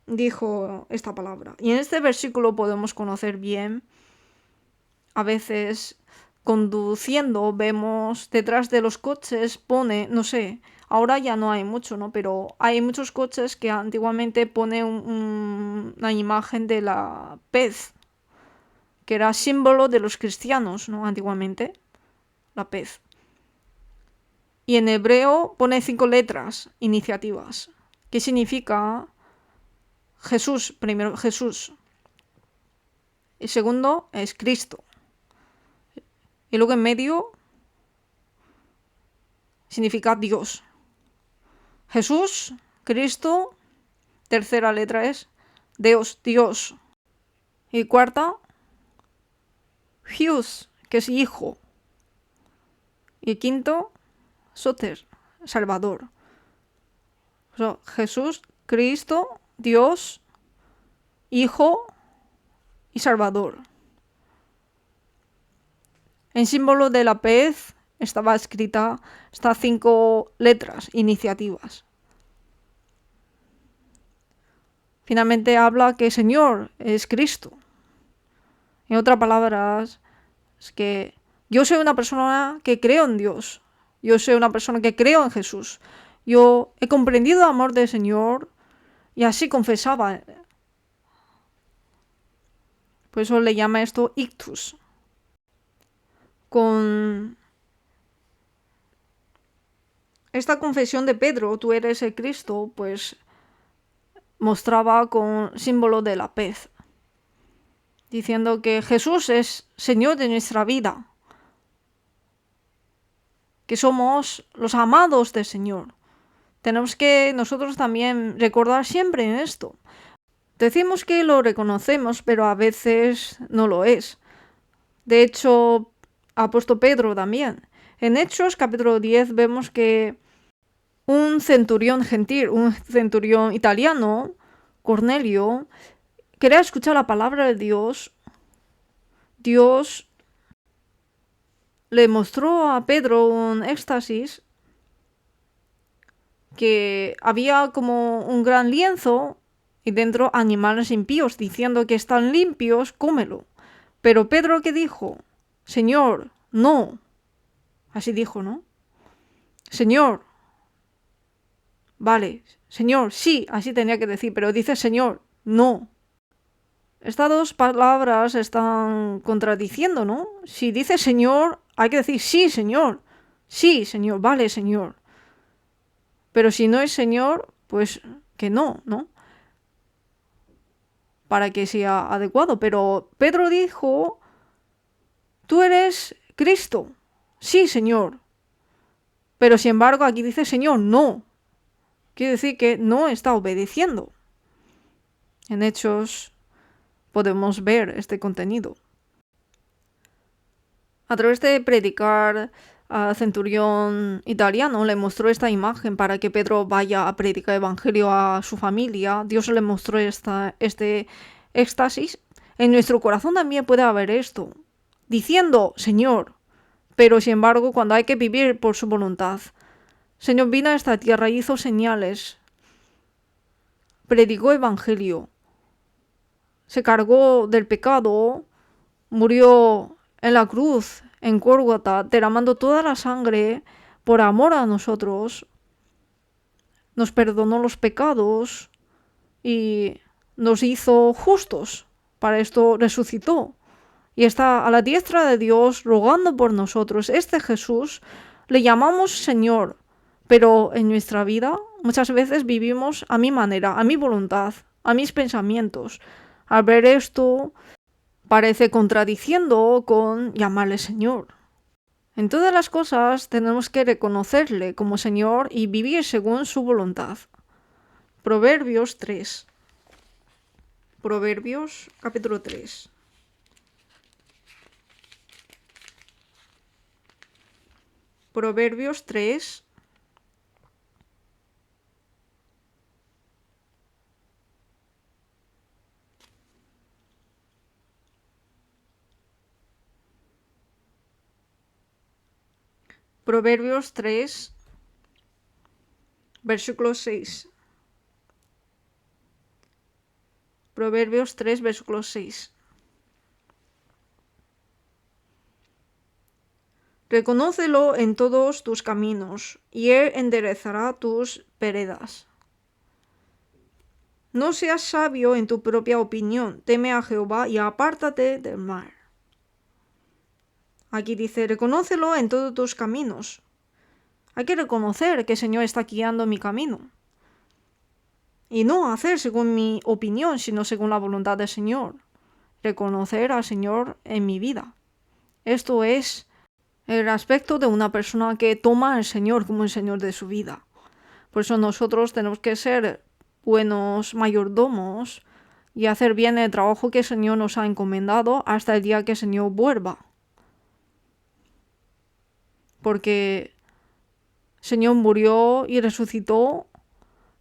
dijo esta palabra. Y en este versículo podemos conocer bien, a veces conduciendo, vemos detrás de los coches pone, no sé, ahora ya no hay mucho, ¿no? Pero hay muchos coches que antiguamente pone una imagen de la pez, que era símbolo de los cristianos, ¿no? Antiguamente, la pez. Y en hebreo pone 5 letras, iniciativas, que significa Jesús, primero Jesús. El segundo es Cristo. Y luego en medio significa Dios. Jesús, Cristo, tercera letra es Deus, Dios. Y cuarta, Hius, que es hijo. Y quinto, Soter, Salvador. O sea, Jesús, Cristo, Dios, Hijo y Salvador. En símbolo de la pez estaba escrita estas 5 letras, iniciativas. Finalmente habla que Señor es Cristo. En otras palabras, es que yo soy una persona que creo en Dios. Yo soy una persona que creo en Jesús. Yo he comprendido el amor del Señor y así confesaba. Por eso le llama esto ictus. Con esta confesión de Pedro, tú eres el Cristo, pues mostraba con símbolo de la pez, diciendo que Jesús es Señor de nuestra vida, que somos los amados del Señor. Tenemos que nosotros también recordar siempre en esto. Decimos que lo reconocemos, pero a veces no lo es. De hecho, ha puesto Pedro también. En Hechos capítulo 10 vemos que un centurión gentil, un centurión italiano, Cornelio, quería escuchar la palabra de Dios. Dios le mostró a Pedro un éxtasis que había como un gran lienzo y dentro animales impíos, diciendo que están limpios, cómelo. Pero Pedro, ¿qué dijo? Señor, no. Así dijo, ¿no? Señor. Vale, Señor, sí, así tenía que decir, pero dice Señor, no. Estas dos palabras están contradiciendo, ¿no? Si dice Señor, hay que decir sí, Señor. Sí, Señor, vale, Señor. Pero si no es Señor, pues que no, ¿no? Para que sea adecuado. Pero Pedro dijo, tú eres Cristo. Sí, Señor. Pero sin embargo aquí dice Señor, no. Quiere decir que no está obedeciendo. En Hechos podemos ver este contenido. A través de predicar al centurión italiano, le mostró esta imagen para que Pedro vaya a predicar el evangelio a su familia. Dios le mostró este éxtasis. En nuestro corazón también puede haber esto, diciendo Señor, pero sin embargo cuando hay que vivir por su voluntad. Señor vino a esta tierra, hizo señales, predicó evangelio, se cargó del pecado, murió en la cruz, en Gólgota, derramando toda la sangre por amor a nosotros, nos perdonó los pecados y nos hizo justos. Para esto resucitó y está a la diestra de Dios rogando por nosotros. Este Jesús le llamamos Señor, pero en nuestra vida muchas veces vivimos a mi manera, a mi voluntad, a mis pensamientos. Al ver esto, parece contradiciendo con llamarle Señor. En todas las cosas tenemos que reconocerle como Señor y vivir según su voluntad. Proverbios 3. Proverbios capítulo 3. Proverbios 3. Proverbios 3, versículo 6. Proverbios 3, versículo 6. Reconócelo en todos tus caminos, y él enderezará tus veredas. No seas sabio en tu propia opinión, teme a Jehová y apártate del mal. Aquí dice, reconócelo en todos tus caminos. Hay que reconocer que el Señor está guiando mi camino. Y no hacer según mi opinión, sino según la voluntad del Señor. Reconocer al Señor en mi vida. Esto es el aspecto de una persona que toma al Señor como el Señor de su vida. Por eso nosotros tenemos que ser buenos mayordomos y hacer bien el trabajo que el Señor nos ha encomendado hasta el día que el Señor vuelva. Porque el Señor murió y resucitó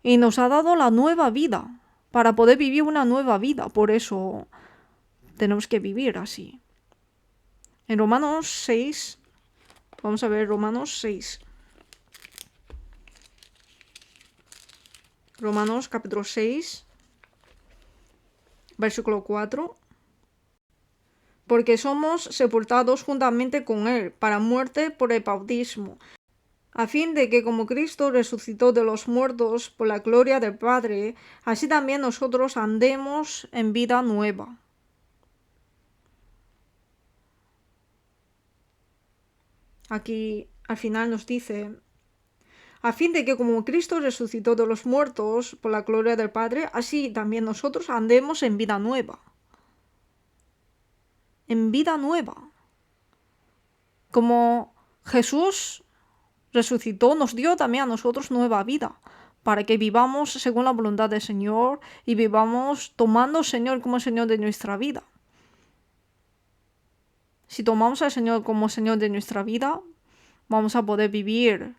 y nos ha dado la nueva vida para poder vivir una nueva vida. Por eso tenemos que vivir así. En Romanos 6, vamos a ver Romanos 6. Romanos capítulo 6, versículo 4. Porque somos sepultados juntamente con Él para muerte por el bautismo, a fin de que como Cristo resucitó de los muertos por la gloria del Padre, así también nosotros andemos en vida nueva. Aquí al final nos dice, a fin de que como Cristo resucitó de los muertos por la gloria del Padre, así también nosotros andemos en vida nueva. En vida nueva. Como Jesús resucitó, nos dio también a nosotros nueva vida, para que vivamos según la voluntad del Señor y vivamos tomando al Señor como Señor de nuestra vida. Si tomamos al Señor como Señor de nuestra vida, vamos a poder vivir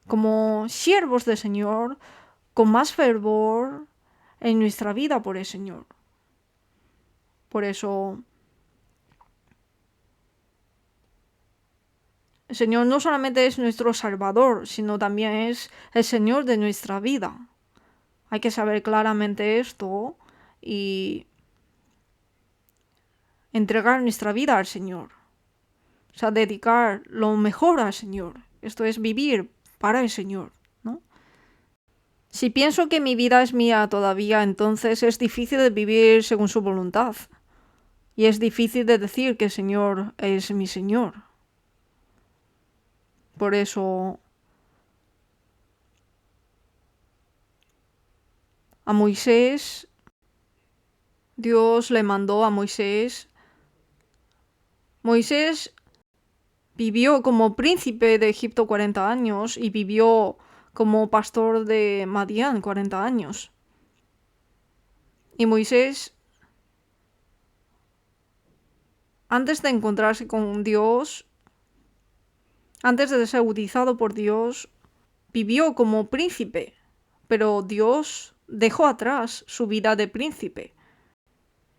como siervos del Señor, con más fervor en nuestra vida por el Señor. Por eso, el Señor no solamente es nuestro Salvador, sino también es el Señor de nuestra vida. Hay que saber claramente esto y entregar nuestra vida al Señor. O sea, dedicar lo mejor al Señor. Esto es vivir para el Señor, ¿no? Si pienso que mi vida es mía todavía, entonces es difícil de vivir según su voluntad. Y es difícil de decir que el Señor es mi Señor. Por eso a Moisés, Dios le mandó a Moisés. Moisés vivió como príncipe de Egipto 40 años y vivió como pastor de Madián 40 años. Y Moisés, antes de encontrarse con Dios, antes de ser bautizado por Dios, vivió como príncipe, pero Dios dejó atrás su vida de príncipe.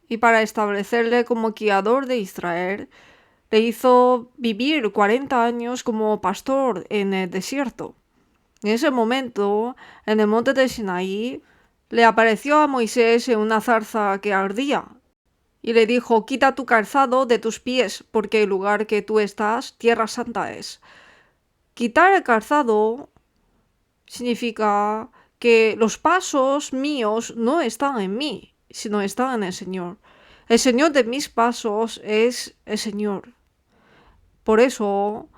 Y para establecerle como guiador de Israel, le hizo vivir 40 años como pastor en el desierto. En ese momento, en el monte de Sinaí, le apareció a Moisés en una zarza que ardía, y le dijo, quita tu calzado de tus pies, porque el lugar que tú estás, tierra santa es. Quitar el calzado significa que los pasos míos no están en mí, sino están en el Señor. El Señor de mis pasos es el Señor. Por eso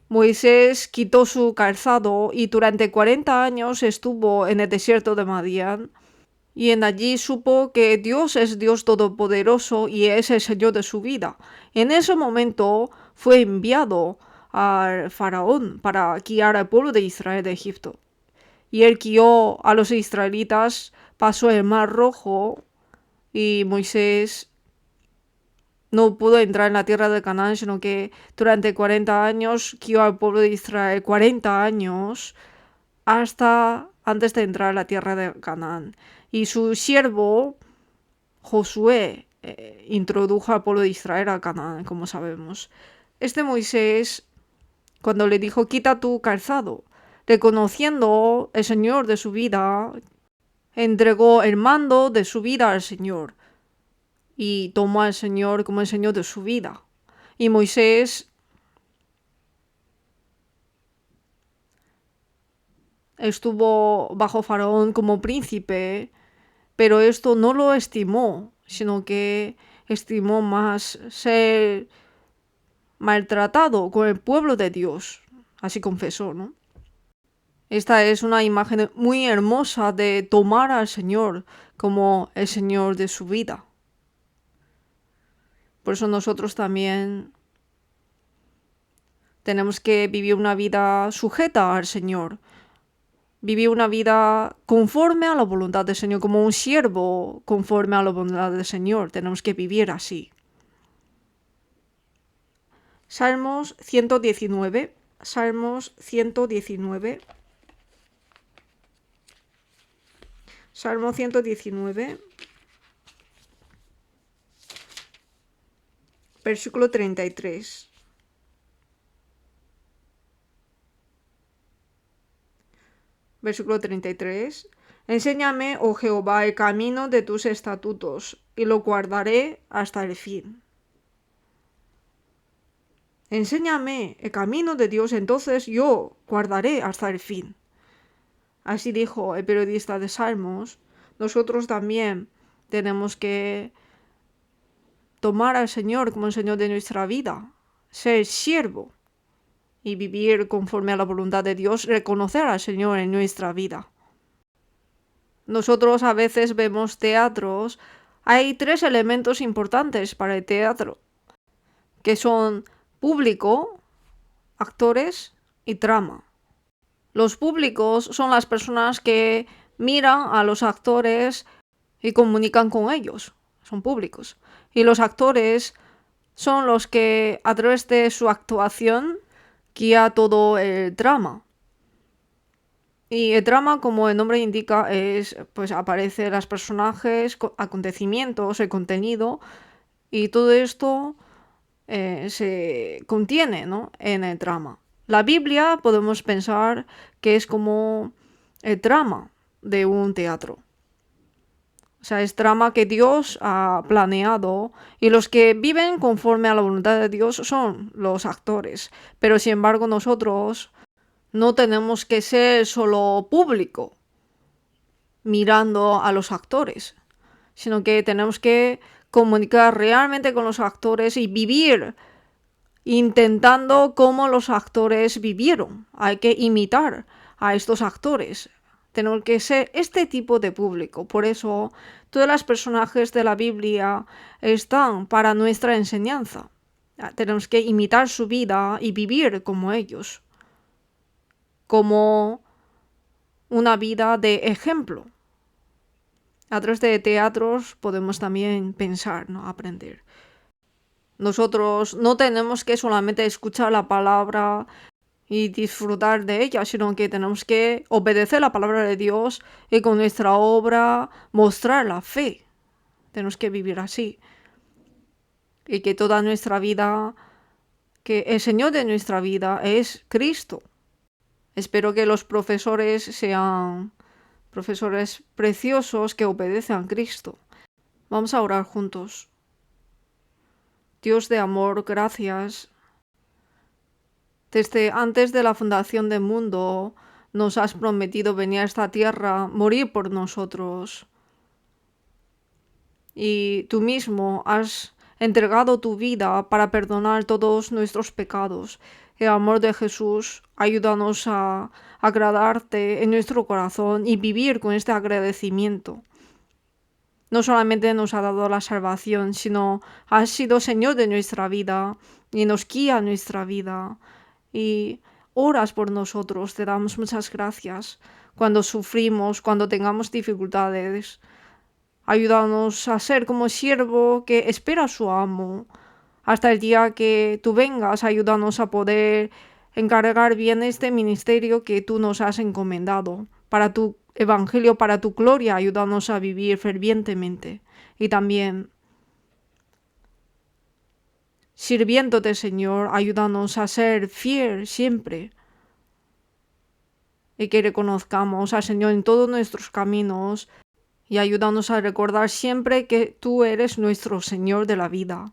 Moisés quitó su calzado y durante 40 años estuvo en el desierto de Madián. Y en allí supo que Dios es Dios todopoderoso y es el Señor de su vida. En ese momento fue enviado al faraón para guiar al pueblo de Israel de Egipto. Y él guió a los israelitas, pasó el mar rojo y Moisés no pudo entrar en la tierra de Canaán, sino que durante 40 años guió al pueblo de Israel 40 años hasta antes de entrar a la tierra de Canaán. Y su siervo Josué introdujo al pueblo de Israel a Canaán, como sabemos. Este Moisés, cuando le dijo, quita tu calzado, reconociendo el Señor de su vida, entregó el mando de su vida al Señor y tomó al Señor como el Señor de su vida. Y Moisés estuvo bajo Faraón como príncipe, pero esto no lo estimó, sino que estimó más ser maltratado con el pueblo de Dios. Así confesó, ¿no? Esta es una imagen muy hermosa de tomar al Señor como el Señor de su vida. Por eso nosotros también tenemos que vivir una vida sujeta al Señor. Vivir una vida conforme a la voluntad del Señor, como un siervo conforme a la voluntad del Señor. Tenemos que vivir así. Salmos 119. Salmos 119. Salmo 119. Versículo 33. Versículo 33. Enséñame, oh Jehová, el camino de tus estatutos, y lo guardaré hasta el fin. Enséñame el camino de Dios, entonces yo guardaré hasta el fin. Así dijo el periodista de Salmos. Nosotros también tenemos que tomar al Señor como el Señor de nuestra vida, ser siervo y vivir conforme a la voluntad de Dios, reconocer al Señor en nuestra vida. Nosotros a veces vemos teatros. Hay 3 elementos importantes para el teatro, que son público, actores y trama. Los públicos son las personas que miran a los actores y comunican con ellos. Son públicos. Y los actores son los que, a través de su actuación, guía todo el drama. Y el drama, como el nombre indica, pues aparecen los personajes, acontecimientos, el contenido, y todo esto se contiene, ¿no?, en el drama. La Biblia podemos pensar que es como el drama de un teatro. O sea, es drama que Dios ha planeado y los que viven conforme a la voluntad de Dios son los actores. Pero sin embargo nosotros no tenemos que ser solo público mirando a los actores, sino que tenemos que comunicar realmente con los actores y vivir intentando cómo los actores vivieron. Hay que imitar a estos actores. Tenemos que ser este tipo de público. Por eso todos los personajes de la Biblia están para nuestra enseñanza. Tenemos que imitar su vida y vivir como ellos, como una vida de ejemplo. A través de teatros podemos también pensar, ¿no?, aprender. Nosotros no tenemos que solamente escuchar la palabra y disfrutar de ella, sino que tenemos que obedecer la palabra de Dios y con nuestra obra mostrar la fe. Tenemos que vivir así. Y que toda nuestra vida, que el Señor de nuestra vida es Cristo. Espero que los profesores sean profesores preciosos que obedecen a Cristo. Vamos a orar juntos. Dios de amor, gracias. Desde antes de la fundación del mundo, nos has prometido venir a esta tierra, morir por nosotros. Y tú mismo has entregado tu vida para perdonar todos nuestros pecados. El amor de Jesús, ayúdanos a agradarte en nuestro corazón y vivir con este agradecimiento. No solamente nos ha dado la salvación, sino has sido Señor de nuestra vida y nos guía nuestra vida. Y oras por nosotros, te damos muchas gracias cuando sufrimos, cuando tengamos dificultades. Ayúdanos a ser como siervo que espera a su amo. Hasta el día que tú vengas, ayúdanos a poder encargar bien este ministerio que tú nos has encomendado. Para tu evangelio, para tu gloria, ayúdanos a vivir fervientemente. Y también, sirviéndote, Señor, ayúdanos a ser fiel siempre. Y que reconozcamos al Señor en todos nuestros caminos. Y ayúdanos a recordar siempre que tú eres nuestro Señor de la vida.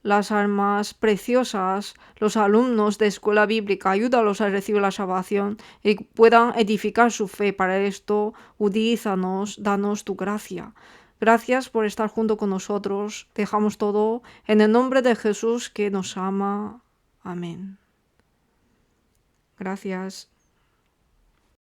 Las almas preciosas, los alumnos de escuela bíblica, ayúdalos a recibir la salvación y puedan edificar su fe. Para esto, utilízanos, danos tu gracia. Gracias por estar junto con nosotros. Dejamos todo en el nombre de Jesús que nos ama. Amén. Gracias.